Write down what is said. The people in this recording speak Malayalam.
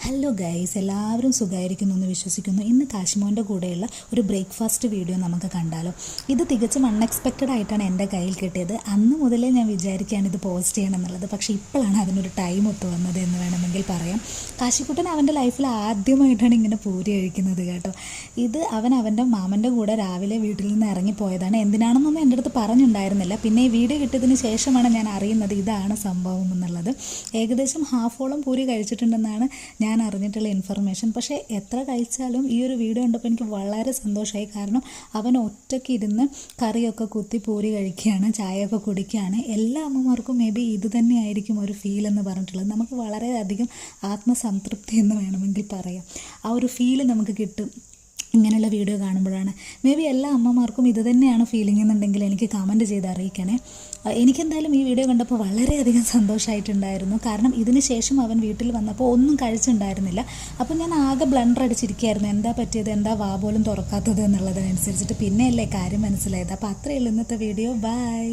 ഹലോ ഗൈസ്, എല്ലാവരും സുഖമായിരിക്കുന്നു എന്ന് വിശ്വസിക്കുന്നു. ഇന്ന് കാശിമോൻ്റെ കൂടെയുള്ള ഒരു ബ്രേക്ക്ഫാസ്റ്റ് വീഡിയോ നമുക്ക് കണ്ടാലോ. ഇത് തികച്ചും അൺഎക്സ്പെക്റ്റഡ് ആയിട്ടാണ് എൻ്റെ കയ്യിൽ കിട്ടിയത്. അന്ന് മുതലേ ഞാൻ വിചാരിക്കുകയാണ് ഇത് പോസ്റ്റ് ചെയ്യണം എന്നുള്ളത്. പക്ഷേ ഇപ്പോഴാണ് അതിനൊരു ടൈം ഒത്തു വന്നത് എന്ന് വേണമെങ്കിൽ പറയാം. കാശിക്കുട്ടൻ അവൻ്റെ ലൈഫിൽ ആദ്യമായിട്ടാണ് ഇങ്ങനെ പൂരി കഴിക്കുന്നത് കേട്ടോ. ഇത് അവൻ്റെ മാമൻ്റെ കൂടെ രാവിലെ വീട്ടിൽ നിന്ന് ഇറങ്ങിപ്പോയതാണ്. എന്തിനാണെന്നൊന്നും എൻ്റെ അടുത്ത് പറഞ്ഞിട്ടുണ്ടായിരുന്നില്ല. പിന്നെ ഈ വീഡിയോ കിട്ടിയതിന് ശേഷമാണ് ഞാൻ അറിയുന്നത് ഇതാണ് സംഭവം എന്നുള്ളത്. ഏകദേശം ഹാഫോളം പൂരി കഴിച്ചിട്ടുണ്ടെന്നാണ് ഞാൻ അറിഞ്ഞിട്ടുള്ള ഇൻഫർമേഷൻ. പക്ഷേ എത്ര കഴിച്ചാലും ഈ ഒരു വീഡിയോ കണ്ടപ്പോൾ എനിക്ക് വളരെ സന്തോഷമായി. കാരണം അവൻ ഒറ്റയ്ക്ക് ഇരുന്ന് കറിയൊക്കെ കുത്തി പൂരി കഴിക്കുകയാണ്, ചായയൊക്കെ കുടിക്കുകയാണ്. എല്ലാ അമ്മമാർക്കും മേ ബി ഇത് തന്നെയായിരിക്കും ഒരു ഫീൽ എന്ന് പറഞ്ഞിട്ടുള്ളത്. നമുക്ക് വളരെയധികം ആത്മസംതൃപ്തി എന്ന് വേണമെങ്കിൽ പറയാം. ആ ഒരു ഫീല് നമുക്ക് കിട്ടും ഇങ്ങനെയുള്ള വീഡിയോ കാണുമ്പോഴാണ്. മേ ബി എല്ലാ അമ്മമാർക്കും ഇത് തന്നെയാണ് ഫീലിംഗ് എന്നുണ്ടെങ്കിൽ എനിക്ക് കമൻറ്റ് ചെയ്ത് അറിയിക്കണേ. എനിക്കെന്തായാലും ഈ വീഡിയോ കണ്ടപ്പോൾ വളരെയധികം സന്തോഷമായിട്ടുണ്ടായിരുന്നു. കാരണം ഇതിന് ശേഷം അവൻ വീട്ടിൽ വന്നപ്പോൾ ഒന്നും കഴിച്ചിട്ടുണ്ടായിരുന്നില്ല. അപ്പോൾ ഞാൻ ആകെ ബ്ലണ്ടർ അടിച്ചിരിക്കുകയായിരുന്നു, എന്താ പറ്റിയത്, എന്താ വാ പോലും തുറക്കാത്തത് എന്നുള്ളതിനനുസരിച്ചിട്ട്. പിന്നെയല്ലേ കാര്യം മനസ്സിലായത്. അപ്പോൾ അത്രയേ ഉള്ളൂ ഇന്നത്തെ വീഡിയോ. ബൈ.